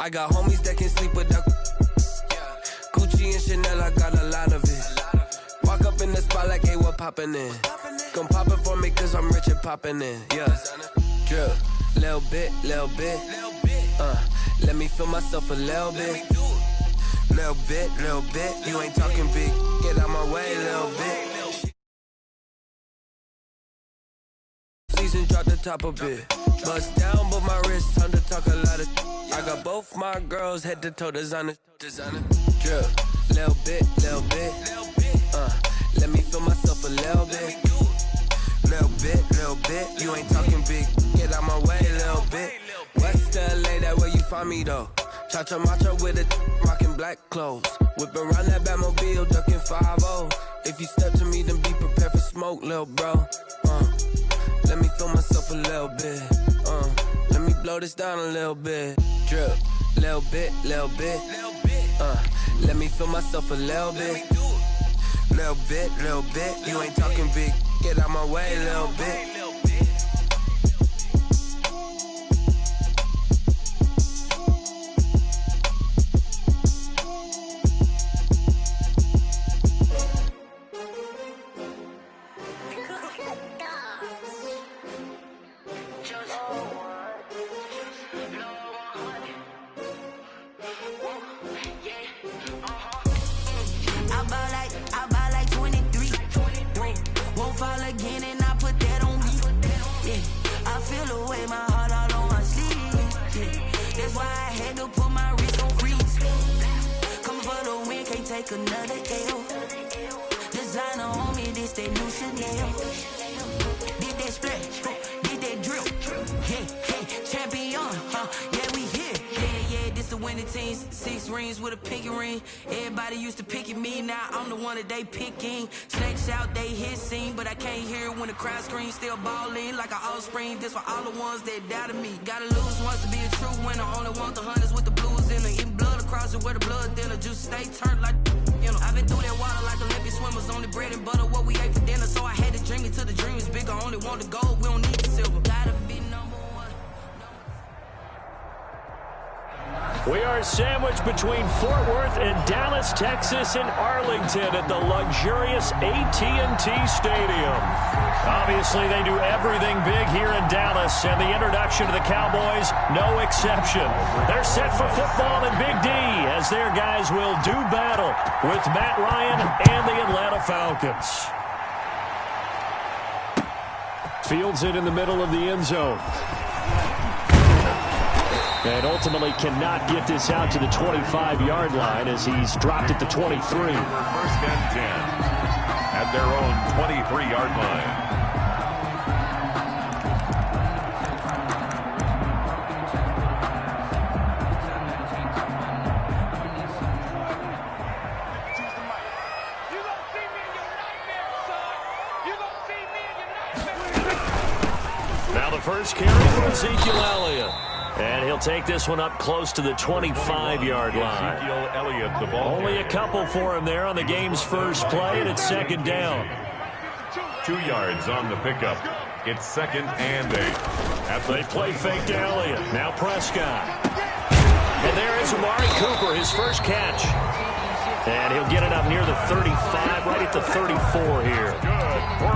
I got homies that can sleep without Gucci and Chanel, I got a lot of it. Walk up in the spot like, hey, what poppin' in? Come pop it for me, cause I'm rich and poppin' in. Yeah, drip, little bit. Let me feel myself a little bit. Little bit, you ain't talking big. Get out my way, little bit. Season drop the top a bit. Bust down, but my wrist time to talk a lot of. I got both my girls head to toe designer. Drip, little bit. Let me feel myself a little bit. Little bit, you ain't talking big. Get out my way, little bit. West LA, that where you find me though. Cha-cha matcha with a rockin' black clothes. Whip around that Batmobile, ducking 5-0. If you step to me, then be prepared for smoke, little bro. Let me feel myself a little bit. Let me blow this down a little bit. Drip, little bit. Let me feel myself a little bit. Little bit, you ain't talking big. Get out my way, little bit. Another L. Designer on me, this that new Chanel. Did that splash, did that drill. Yeah, champion, yeah, we here. Yeah, this the winning teams. 6 rings with a pinky ring. Everybody used to pick at me, now I'm the one that they picking. Snakes out, they hit scene, but I can't hear it when the crowd screams. Still ballin' like an offspring. This for all the ones that doubted me. Gotta lose once to be a true winner. Only want the hunters with the blues in it. Eating blood across it where the blood dinner. Juice stay turned like. You know, I've been through that water like Olympic swimmers. Only bread and butter, what we ate for dinner. So I had to dream it till the dream is bigger. Only want the gold, we don't need the silver. Gotta be number one. We are sandwiched between Fort Worth and Dallas, Texas, and Arlington at the luxurious AT&T Stadium. Obviously, they do everything big here in Dallas, and the introduction to the Cowboys, no exception. They're set for football in Big D, as their guys will do battle with Matt Ryan and the Atlanta Falcons. Fields it in the middle of the end zone. And ultimately cannot get this out to the 25-yard line as he's dropped at the 23. First and 10 at their own 23-yard line. Now the first carry for Ezekiel Elliott. And he'll take this one up close to the 25-yard line. Ezekiel Elliott, the ball. Only a couple for him there on the game's first play, and it's second down. 2 yards on the pickup. It's 2nd and 8. They play fake to Elliott. Now Prescott. And there is Amari Cooper, his first catch. And he'll get it up near the 35, right at the 34 here.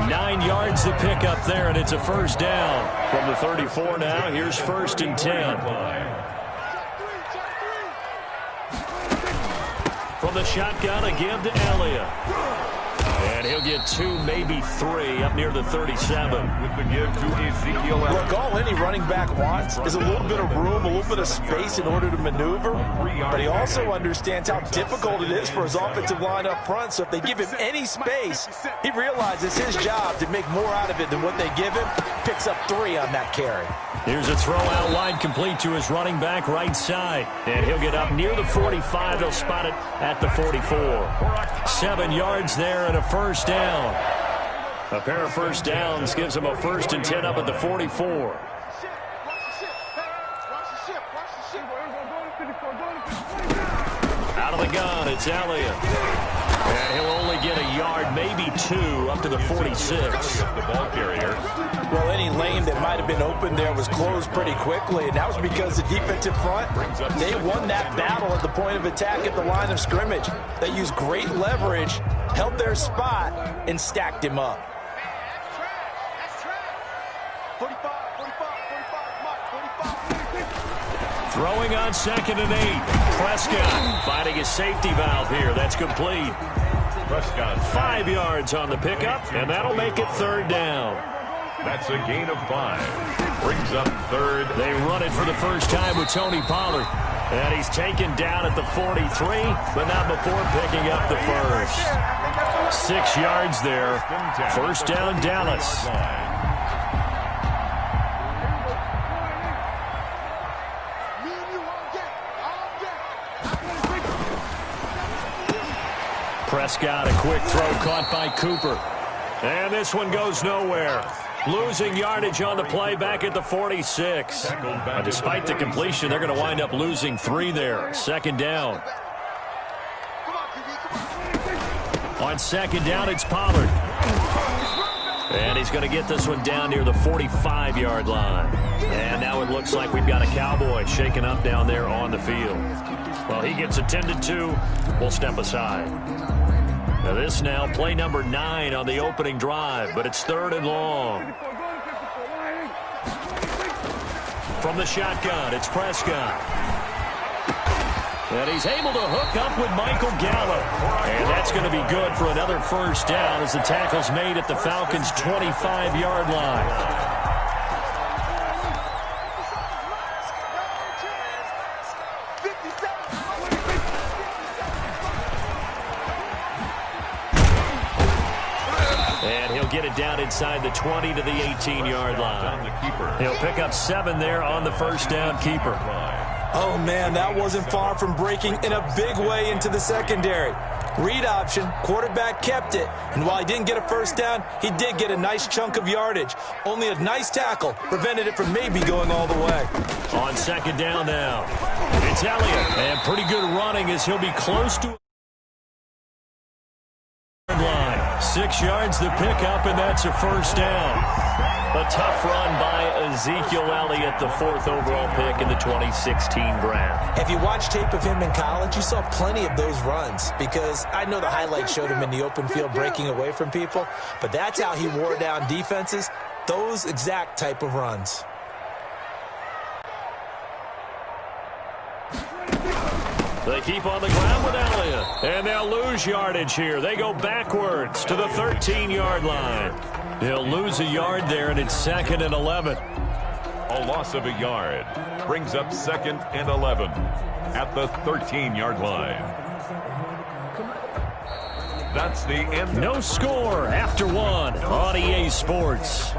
9 yards to pick up there, and it's a first down. From the 34 now, here's 1st and 10. From the shotgun, a give to Elliott. And he'll get 2, maybe 3, up near the 37. With the give to Ezekiel Elliott. Look, all any running back wants is a little bit of room, a little bit of space in order to maneuver. But he also understands how difficult it is for his offensive line up front. So if they give him any space, he realizes his job to make more out of it than what they give him. Picks up 3 on that carry. Here's a throw out wide complete to his running back right side. And he'll get up near the 45. They'll spot it at the 44. 7 yards there and a first down. A pair of first downs gives him a 1st and 10 up at the 44. Out of the gun, it's Elliott. And he'll only get a yard, maybe 2, up to the 46. The ball carrier. Well, any lane that might have been open there was closed pretty quickly, and that was because the defensive front, they won that battle at the point of attack at the line of scrimmage. They used great leverage, held their spot, and stacked him up. Throwing on 2nd and 8. Prescott finding his safety valve here. That's complete. Prescott 5 yards on the pickup, and that'll make it 3rd down. That's a gain of 5. Brings up 3rd. They run it for the first time with Tony Pollard. And he's taken down at the 43, but not before picking up the first. 6 yards there. 1st down, Dallas. Prescott, a quick throw caught by Cooper. And this one goes nowhere. Losing yardage on the play back at the 46. Despite the completion, they're going to wind up losing 3 there. 2nd down. On 2nd down, it's Pollard. And he's going to get this one down near the 45-yard line. And now it looks like we've got a Cowboy shaken up down there on the field. Well, he gets attended to. We'll step aside. Now this now, play number 9 on the opening drive, but it's 3rd and long. From the shotgun, it's Prescott. And he's able to hook up with Michael Gallup. And that's going to be good for another 1st down as the tackle's made at the Falcons' 25-yard line. Get it down inside the 20 to the 18-yard line. He'll pick up 7 there on the 1st down keeper. Oh, man, that wasn't far from breaking in a big way into the secondary. Read option, quarterback kept it, and while he didn't get a 1st down, he did get a nice chunk of yardage. Only a nice tackle prevented it from maybe going all the way. On 2nd down now, it's Elliott, and pretty good running as he'll be close to line. 6 yards the pickup, and that's a 1st down. A tough run by Ezekiel Elliott, the 4th overall pick in the 2016 draft. If you watched tape of him in college, you saw plenty of those runs because I know the highlights showed him in the open field breaking away from people, but that's how he wore down defenses, those exact type of runs. They keep on the ground with Elliott, and they'll lose yardage here. They go backwards to the 13-yard line. They'll lose a yard there, and it's 2nd and 11. A loss of a yard brings up 2nd and 11 at the 13-yard line. That's the end. No score after 1 on EA Sports.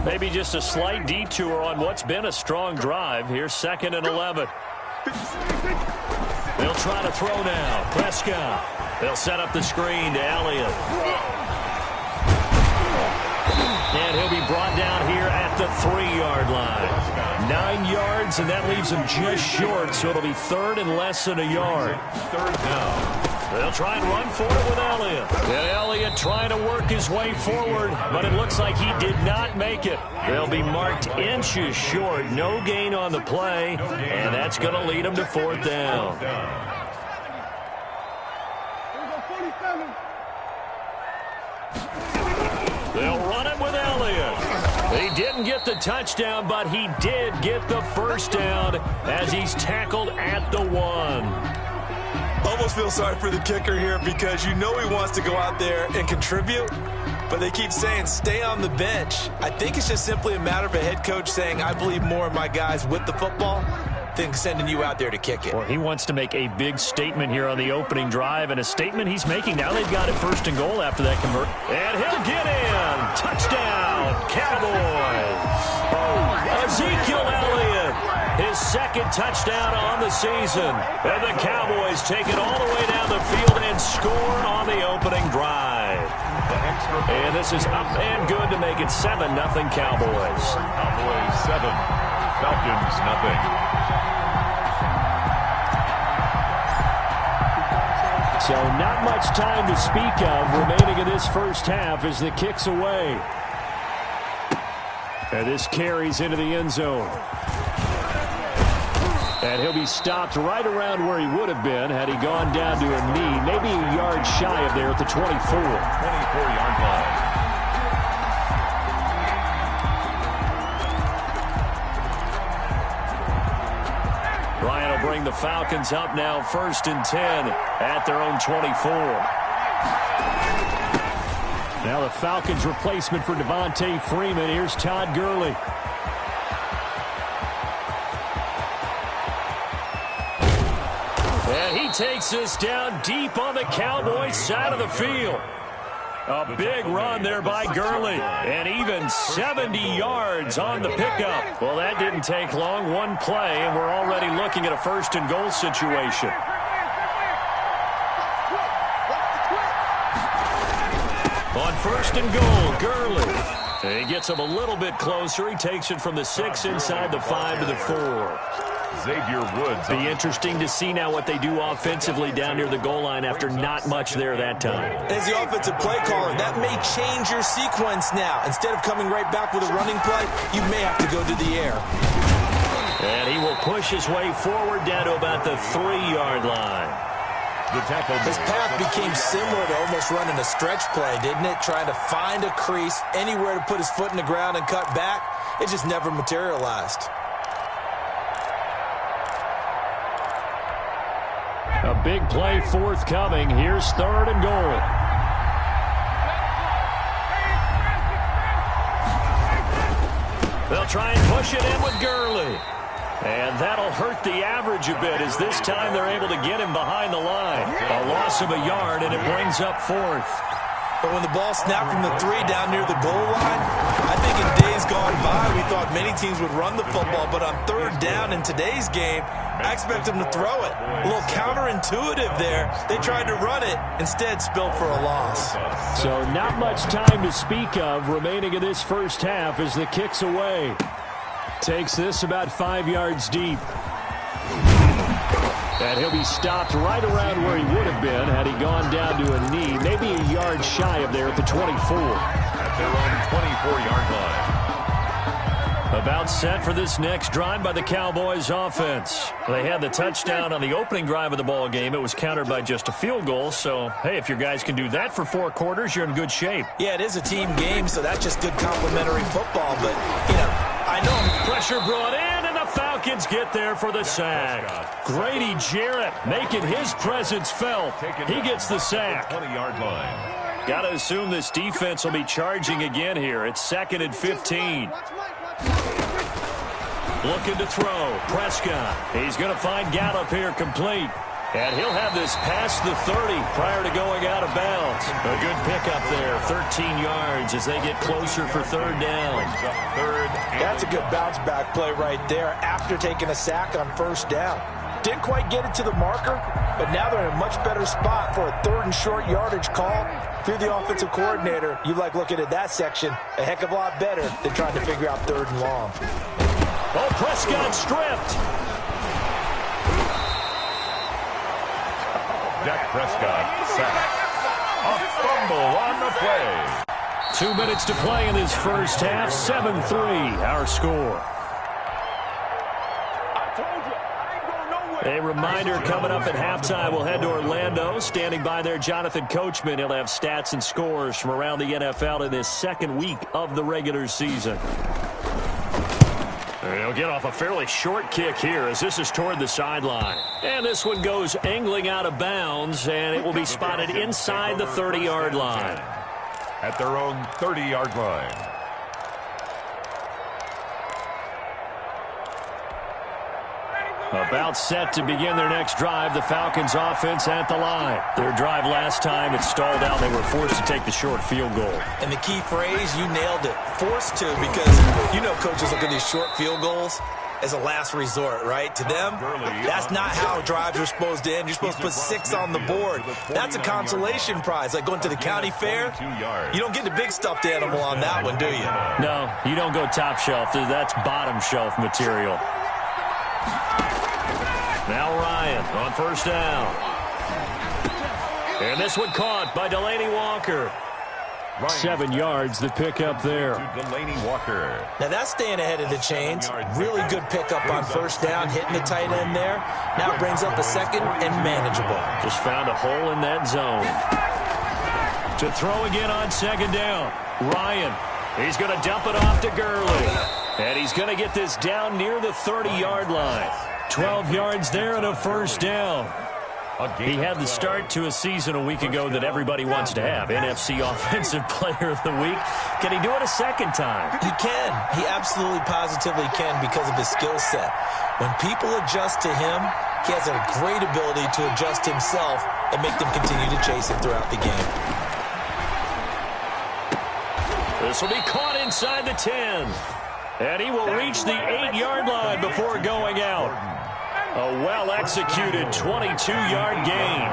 Maybe just a slight detour on what's been a strong drive. Here's 2nd and 11. They'll try to throw now. Prescott. They'll set up the screen to Elliott. And he'll be brought down here at the 3-yard line. 9 yards, and that leaves him just short, so it'll be 3rd and less than a yard. 3rd down. They'll try and run for it with Elliott. And Elliott trying to work his way forward, but it looks like he did not make it. They'll be marked inches short. No gain on the play, and that's going to lead him to 4th down. They'll run it with Elliott. He didn't get the touchdown, but he did get the 1st down as he's tackled at the 1. Almost feel sorry for the kicker here because you know he wants to go out there and contribute, but they keep saying stay on the bench. I think it's just simply a matter of a head coach saying I believe more in my guys with the football than sending you out there to kick it. Well, he wants to make a big statement here on the opening drive, and a statement he's making. Now they've got it 1st and goal after that convert. And he'll get in. Touchdown, Cowboys. Ezekiel Elliott, his 2nd touchdown on the season. And the Cowboys take it all the way down the field and score on the opening drive. And this is up and good to make it 7-0 Cowboys. Cowboys 7. Falcons, nothing. So not much time to speak of remaining in this first half as the kick's away. And this carries into the end zone. And he'll be stopped right around where he would have been had he gone down to a knee, maybe a yard shy of there at the 24. 24-yard line. Ryan will bring the Falcons up now 1st and 10 at their own 24. Now the Falcons replacement for Devontae Freeman. Here's Todd Gurley. And he takes this down deep on the Cowboys side of the field. A big run there by Gurley, and even 70 yards on the pickup. Well, that didn't take long. One play, and we're already looking at a 1st and goal situation. On 1st and goal, Gurley. And he gets him a little bit closer. He takes it from the 6 inside the 5 to the 4. Xavier Woods. Be interesting to see now what they do offensively down near the goal line after not much there that time. As the offensive play caller, that may change your sequence now. Instead of coming right back with a running play, you may have to go to the air. And he will push his way forward down to about the 3-yard line. His path became similar to almost running a stretch play, didn't it? Trying to find a crease, anywhere to put his foot in the ground and cut back. It just never materialized. A big play forthcoming. Here's 3rd and goal. They'll try and push it in with Gurley. And that'll hurt the average a bit as this time they're able to get him behind the line. A loss of a yard, and it brings up 4th. But when the ball snapped from the 3 down near the goal line, I think in days gone by, we thought many teams would run the football. But on 3rd down in today's game, I expect them to throw it. A little counterintuitive there. They tried to run it, instead spilled for a loss. So not much time to speak of remaining in this first half as the kick's away. Takes this about 5 yards deep. And he'll be stopped right around where he would have been had he gone down to a knee, maybe a yard shy of there at the 24. At their own 24-yard line. About set for this next drive by the Cowboys offense. They had the touchdown on the opening drive of the ball game. It was countered by just a field goal. So, hey, if your guys can do that for 4 quarters, you're in good shape. Yeah, it is a team game, so that's just good complimentary football. But, you know, I know pressure brought in, and the Falcons get there for the sack. Grady Jarrett making his presence felt. He gets the sack. 20-yard line. Got to assume this defense will be charging again here. It's 2nd and 15. Looking to throw. Prescott. He's going to find Gallup here complete. And he'll have this past the 30 prior to going out of bounds. A good pickup there, 13 yards as they get closer for 3rd down. That's a good bounce-back play right there after taking a sack on 1st down. Didn't quite get it to the marker, but now they're in a much better spot for a 3rd and short yardage call. Through the offensive coordinator, you like looking at that section a heck of a lot better than trying to figure out 3rd and long. Oh, Prescott stripped. Dak Prescott sacked. A fumble on the play. 2 minutes to play in this first half. 7-3, our score. A reminder coming up at halftime. We'll head to Orlando. Standing by there, Jonathan Coachman. He'll have stats and scores from around the NFL in this 2nd week of the regular season. He'll get off a fairly short kick here as this is toward the sideline. And this one goes angling out of bounds, and it will be spotted inside the 30-yard line. At their own 30-yard line. About set to begin their next drive, the Falcons offense at the line. Their drive last time, it stalled out. They were forced to take the short field goal. And the key phrase, you nailed it, forced to, because you know coaches look at these short field goals. as a last resort, right? To them, that's not how drives are supposed to end. You're supposed to put 6 on the board. That's a consolation prize, like going to the county fair. You don't get the big stuffed animal on that one, do you? No, you don't go top shelf. That's bottom shelf material. Now Ryan on first down. And this one caught by Delaney Walker. 7 yards, the pickup there. Delaney Walker. Now that's staying ahead of the chains. Really good pickup on first down, hitting the tight end there. Now brings up a second and manageable. Just found a hole in that zone. To throw again on second down. Ryan, he's going to dump it off to Gurley. And he's going to get this down near the 30-yard line. 12 yards there and a first down. He had the start to a season a week ago that everybody wants to have. NFC Offensive Player of the Week. Can he do it a second time? He can. He absolutely positively can because of his skill set. When people adjust to him, he has a great ability to adjust himself and make them continue to chase him throughout the game. This will be caught inside the 10. And he will reach the 8-yard line before going out. A well-executed 22-yard gain.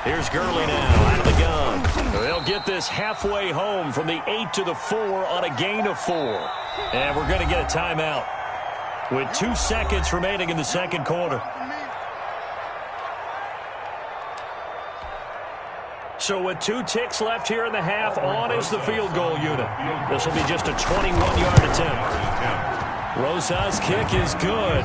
Here's Gurley now out of the gun. They'll get this halfway home from the 8 to the 4 on a gain of 4. And we're going to get a timeout with 2 seconds remaining in the second quarter. So with 2 ticks left here in the half, on is the field goal unit. This will be just a 21-yard attempt. Rosas' kick is good,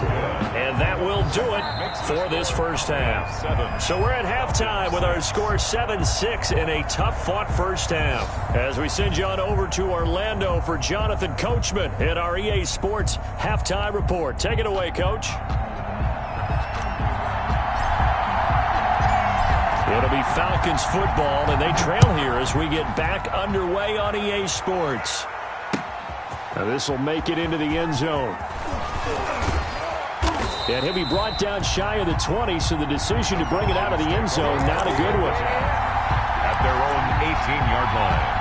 and that will do it for this first half. So we're at halftime with our score 7-6 in a tough-fought first half. As we send you on over to Orlando for Jonathan Coachman in our EA Sports Halftime Report. Take it away, Coach. It'll be Falcons football, and they trail here as we get back underway on EA Sports. Now this will make it into the end zone. And he'll be brought down shy of the 20, so the decision to bring it out of the end zone, not a good one. At their own 18-yard line.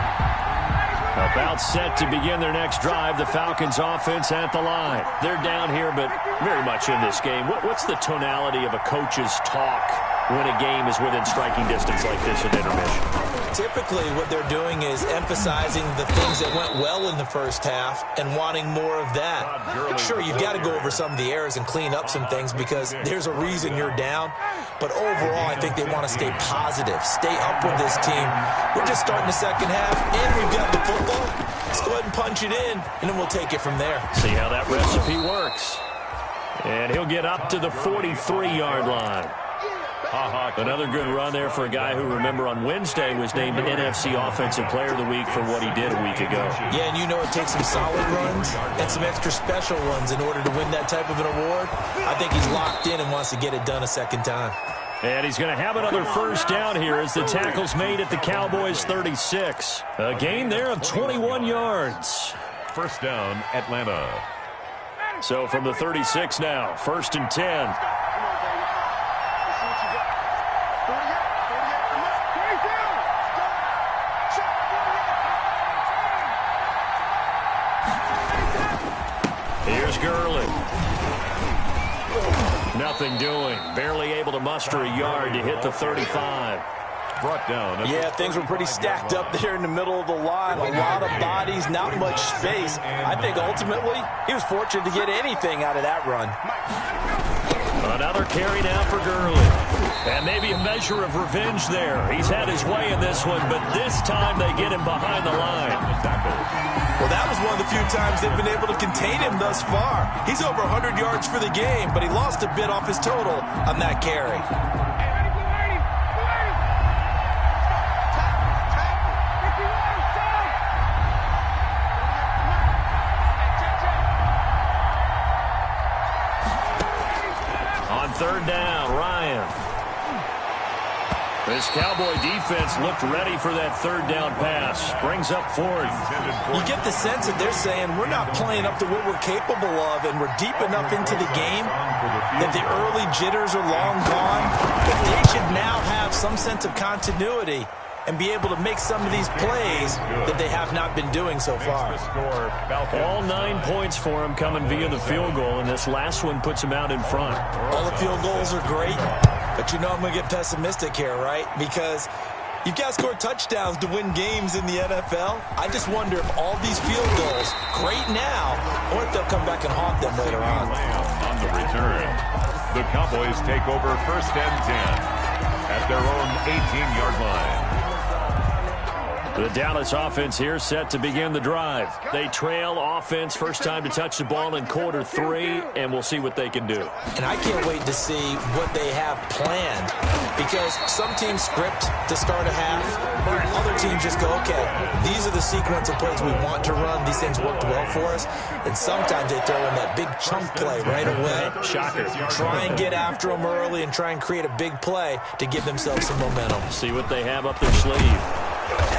About set to begin their next drive, the Falcons offense at the line. They're down here, but very much in this game. What's the tonality of a coach's talk when a game is within striking distance like this at intermission? Typically, what they're doing is emphasizing the things that went well in the first half and wanting more of that. Sure, you've got to go over some of the errors and clean up some things because there's a reason you're down. But overall, I think they want to stay positive, stay up with this team. We're just starting the second half, and we've got the football. Let's go ahead and punch it in, and then we'll take it from there. See how that recipe works. And he'll get up to the 43-yard line. Another good run there for a guy who, remember, on Wednesday was named NFC Offensive Player of the Week for what he did a week ago. Yeah, and you know it takes some solid runs and some extra special ones in order to win that type of an award. I think he's locked in and wants to get it done a second time. And he's going to have another first down here as the tackle's made at the Cowboys' 36. A gain there of 21 yards. First down, Atlanta. So from the 36 now, 1st and 10. Here's Gurley. Nothing doing. Barely able to muster a yard to hit the 35. Brought down. Yeah, things were pretty stacked up there in the middle of the line. A lot of bodies, not much space. I think ultimately he was fortunate to get anything out of that run. Another carry now for Gurley. And maybe a measure of revenge there. He's had his way in this one, but this time they get him behind the line. Well, that was one of the few times they've been able to contain him thus far. He's over 100 yards for the game, but he lost a bit off his total on that carry. On 3rd down, Ryan. This Cowboy defense looked ready for that 3rd down pass. Brings up 4th. You get the sense that they're saying we're not playing up to what we're capable of, and we're deep enough into the game that the early jitters are long gone. But they should now have some sense of continuity and be able to make some of these plays that they have not been doing so far. All 9 points for him coming via the field goal, and this last one puts him out in front. All the field goals are great, but you know I'm going to get pessimistic here, right? Because you've got to score touchdowns to win games in the NFL. I just wonder if all these field goals, great now, or if they'll come back and haunt them later on. On the return, the Cowboys take over 1st and 10 at their own 18-yard line. The Dallas offense here set to begin the drive. They trail offense, first time to touch the ball in quarter 3, and we'll see what they can do. And I can't wait to see what they have planned, because some teams script to start a half. Other teams just go, okay, these are the sequence of plays we want to run. These things worked well for us. And sometimes they throw in that big chunk play right away. Shocker. Try and get after them early and try and create a big play to give themselves some momentum. See what they have up their sleeve.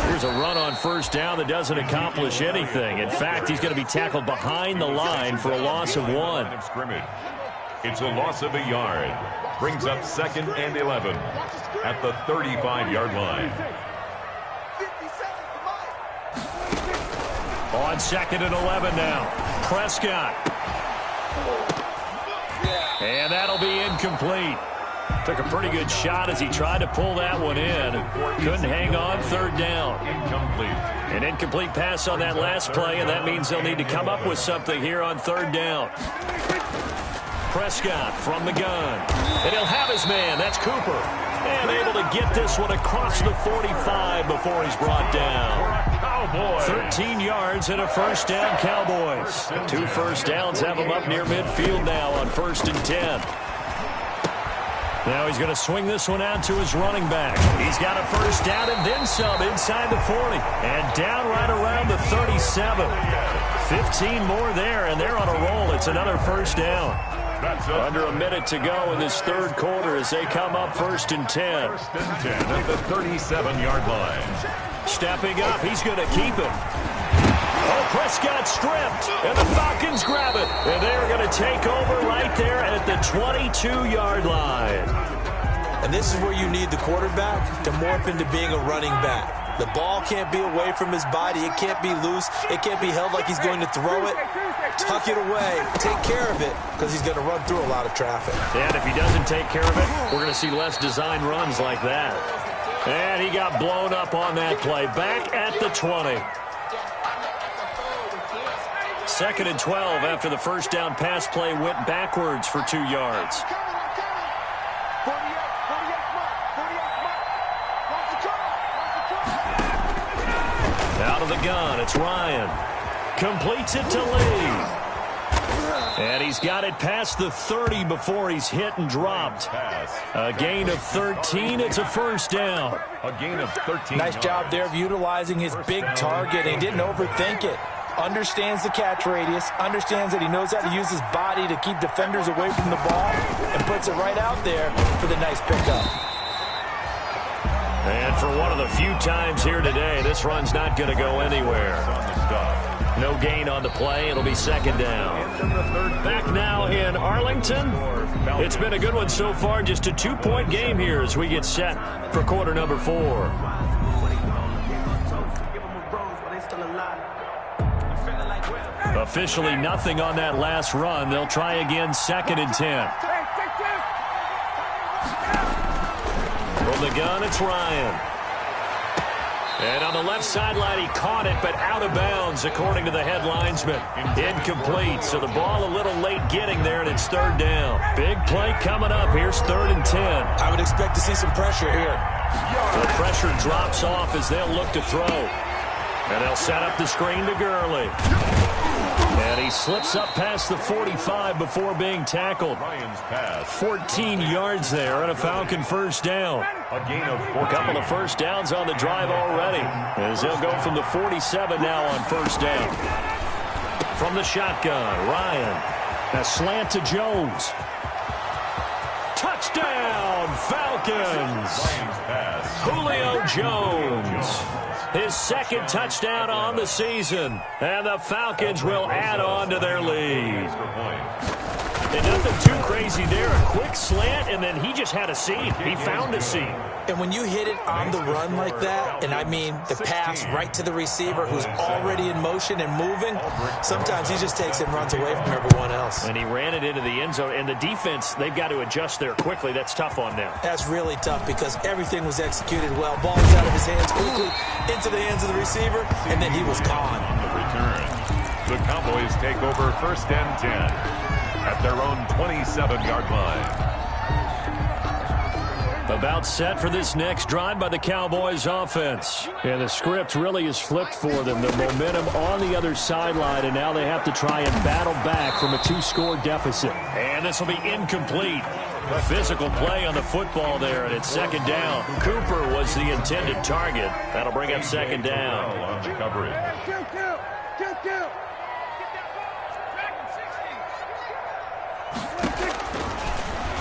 Here's a run on first down that doesn't accomplish anything. In fact, he's going to be tackled behind the line for a loss of 1. It's a loss of a yard. Brings up 2nd and 11 at the 35-yard line. On 2nd and 11 now. Prescott. And that'll be incomplete. Took a pretty good shot as he tried to pull that one in. Couldn't hang on, 3rd down. Incomplete. An incomplete pass on that last play, and that means they'll need to come up with something here on 3rd down. Prescott from the gun. And he'll have his man. That's Cooper. And able to get this one across the 45 before he's brought down. 13 yards and a first down, Cowboys. 2 first downs have them up near midfield now on 1st and 10. Now he's going to swing this one out to his running back. He's got a first down and then some inside the 40. And down right around the 37. 15 more there, and they're on a roll. It's another first down. Under a minute to go in this 3rd quarter as they come up 1st and 10. 1st and 10 at the 37-yard line. Stepping up, he's going to keep it. Oh, Prescott stripped, and the Falcons grab it. And they're going to take over right there at the 22-yard line. And this is where you need the quarterback to morph into being a running back. The ball can't be away from his body. It can't be loose. It can't be held like he's going to throw it. Tuck it away. Take care of it, because he's going to run through a lot of traffic. And if he doesn't take care of it, we're going to see less design runs like that. And he got blown up on that play. Back at the 20. 2nd and 12 after the first down pass play went backwards for 2 yards. Out of the gun, it's Ryan. Completes it to Lee. And he's got it past the 30 before he's hit and dropped. A gain of 13. It's a first down. A gain of 13. Nice job there of utilizing his big target. He didn't overthink it. Understands the catch radius. Understands that he knows how to use his body to keep defenders away from the ball. And puts it right out there for the nice pickup. And for one of the few times here today, this run's not going to go anywhere. No gain on the play. It'll be 2nd down. Back now in Arlington. It's been a good one so far. Just a 2-point game here as we get set for quarter number 4. Officially nothing on that last run. They'll try again 2nd and 10. From the gun, it's Ryan. And on the left sideline, he caught it, but out of bounds, according to the head linesman. Incomplete, so the ball a little late getting there, and it's 3rd down. Big play coming up. Here's 3rd and 10. I would expect to see some pressure here. The pressure drops off as they'll look to throw. And they'll set up the screen to Gurley. And he slips up past the 45 before being tackled. 14 yards there and a Falcon first down. A gain of 14. A couple of first downs on the drive already, as they'll go from the 47 now on first down. From the shotgun, Ryan. A slant to Jones. Touchdown, Falcons! Julio Jones. His 2nd touchdown on the season. And the Falcons will add on to their lead. And nothing too crazy there. A quick slant, and then he just had a seam. He found a seam. And when you hit it on the run like that, and I mean the pass right to the receiver who's already in motion and moving, sometimes he just takes it and runs away from everyone else. And he ran it into the end zone. And the defense, they've got to adjust there quickly. That's tough on them. That's really tough because everything was executed well. Ball was out of his hands quickly into the hands of the receiver, and then he was gone. On the return, the Cowboys take over 1st and 10 at their own 27-yard line. About set for this next drive by the Cowboys offense. And the script really is flipped for them. The momentum on the other sideline, and now they have to try and battle back from a 2-score deficit. And this will be incomplete. A physical play on the football there, and it's 2nd down. Cooper was the intended target. That'll bring up 2nd down. On the coverage.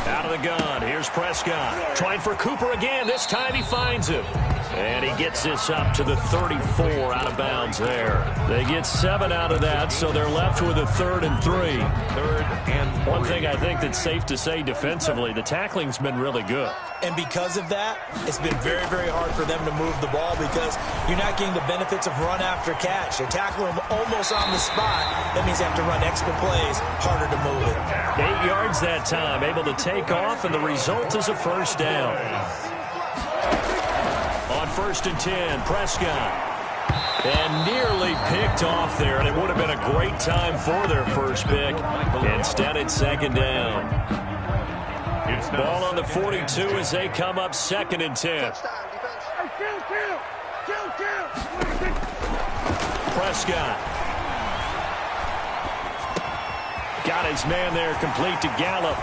Out of the gun, here's Prescott. Trying for Cooper again. This time he finds him. And he gets this up to the 34 out of bounds there. They get 7 out of that, so they're left with a 3rd and 3. 3rd and 3. One thing I think that's safe to say defensively, the tackling's been really good. And because of that, it's been very, very hard for them to move the ball because you're not getting the benefits of run after catch. You're tackling them almost on the spot. That means you have to run extra plays, harder to move it. 8 yards that time, able to take off, and the result is a 1st down. On 1st and 10, Prescott. And nearly picked off there, and it would have been a great time for their first pick. Instead, it's 2nd down. Ball on the 42 as they come up 2nd and 10. Prescott. Got his man there, complete to Gallup.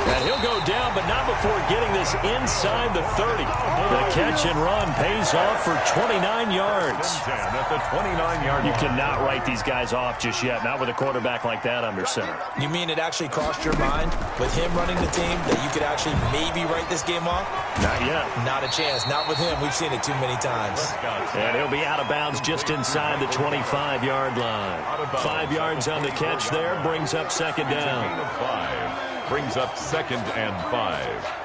And he'll go down, but not before getting this inside the 30. The catch and run pays off for 29 yards. At the 29-yard line. You cannot write these guys off just yet, not with a quarterback like that under center. You mean it actually crossed your mind with him running the team that you could actually maybe write this game off? Not yet. Not a chance. Not with him. We've seen it too many times. And he'll be out of bounds just inside the 25-yard line. 5 yards on the catch there, brings up 2nd down. Brings up 2nd and 5.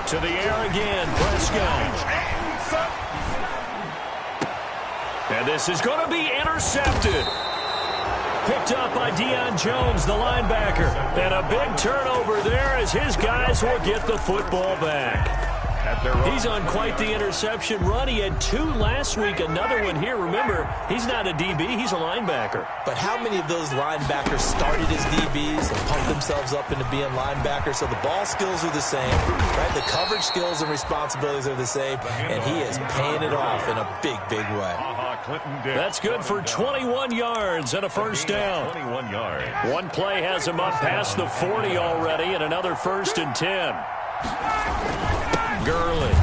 To the air again, Prescott. And this is going to be intercepted. Picked up by Deion Jones, the linebacker. And a big turnover there as his guys will get the football back. He's on quite the interception run. He had 2 last week, another one here. Remember, he's not a DB, he's a linebacker. But how many of those linebackers started as DBs and pumped themselves up into being linebackers? So the ball skills are the same, right? The coverage skills and responsibilities are the same, and he is paying it off in a big, big way. That's good for 21 yards and a 1st down. 21 yards. One play has him up past the 40 already, and another 1st and 10. Gurley.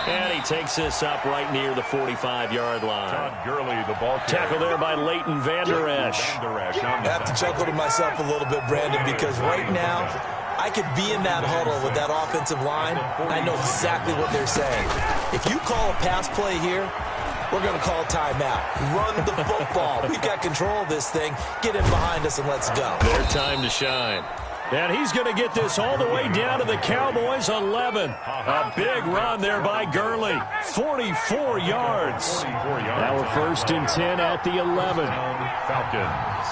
And he takes this up right near the 45-yard line. Todd Gurley, the ball carrier. Tackle there by Leighton Vander Esch. I have to chuckle to myself a little bit, Brandon, because right now I could be in that huddle with that offensive line, and I know exactly what they're saying. If you call a pass play here, we're going to call timeout. Run the football. We've got control of this thing. Get in behind us and let's go. Their time to shine. And he's going to get this all the way down to the Cowboys' 11. A big run there by Gurley. 44 yards. Now we're 1st and 10 at the 11. Falcons.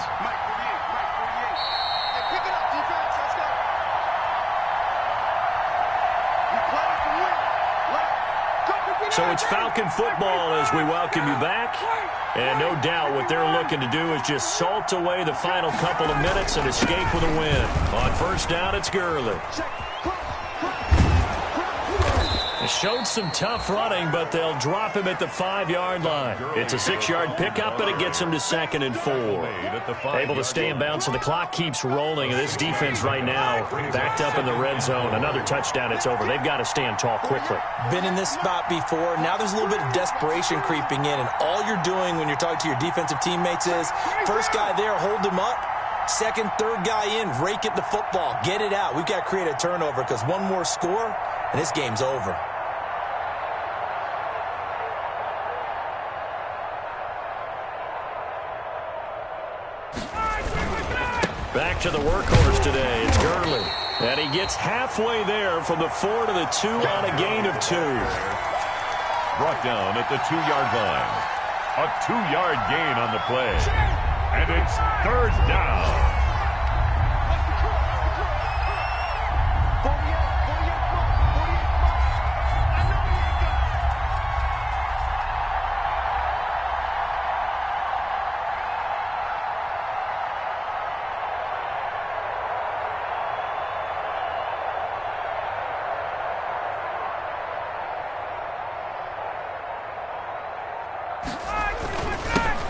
So it's Falcon football as we welcome you back. And no doubt what they're looking to do is just salt away the final couple of minutes and escape with a win. On 1st down, it's Gurley. Showed some tough running, but they'll drop him at the 5-yard line. It's a 6-yard pickup, and it gets him to 2nd and 4. Able to stay in bounds, so the clock keeps rolling. This defense right now backed up in the red zone. Another touchdown, it's over. They've got to stand tall quickly. Been in this spot before. Now there's a little bit of desperation creeping in, and all you're doing when you're talking to your defensive teammates is first guy there, hold him up. Second, third guy in, rake at the football. Get it out. We've got to create a turnover because one more score, and this game's over. Back to the workhorse today. It's Gurley. And he gets halfway there from the 4 to the 2 on a gain of 2. Brought down at the 2-yard line. A 2-yard gain on the play. And it's 3rd down.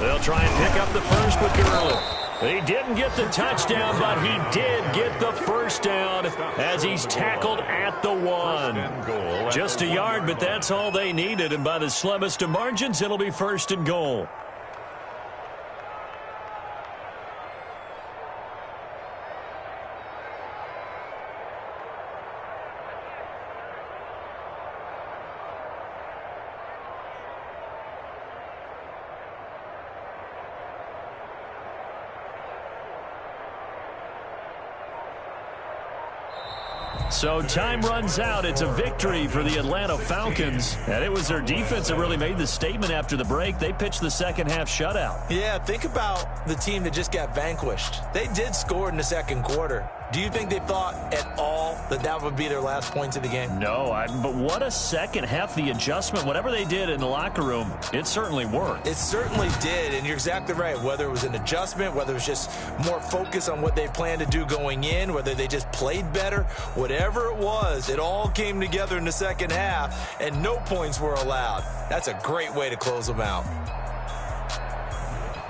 They'll try and pick up the first with Gurley. He didn't get the touchdown, but he did get the first down as he's tackled at the 1. Just a yard, but that's all they needed, and by the slimmest of margins, it'll be 1st and goal. So time runs out. It's a victory for the Atlanta Falcons. And it was their defense that really made the statement after the break. They pitched the second-half shutout. Yeah, think about the team that just got vanquished. They did score in the second quarter. Do you think they thought at all that that would be their last points of the game? No, but what a second half. The adjustment, whatever they did in the locker room, it certainly worked. It certainly did, and you're exactly right. Whether it was an adjustment, whether it was just more focus on what they planned to do going in, whether they just played better, whatever it was, it all came together in the second half, and no points were allowed. That's a great way to close them out.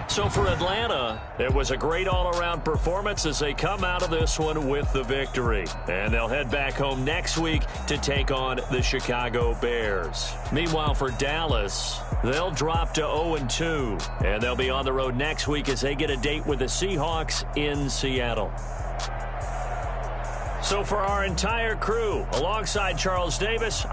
So for Atlanta, it was a great all-around performance as they come out of this one with the victory. And they'll head back home next week to take on the Chicago Bears. Meanwhile, for Dallas, they'll drop to 0-2. And they'll be on the road next week as they get a date with the Seahawks in Seattle. So for our entire crew, alongside Charles Davis,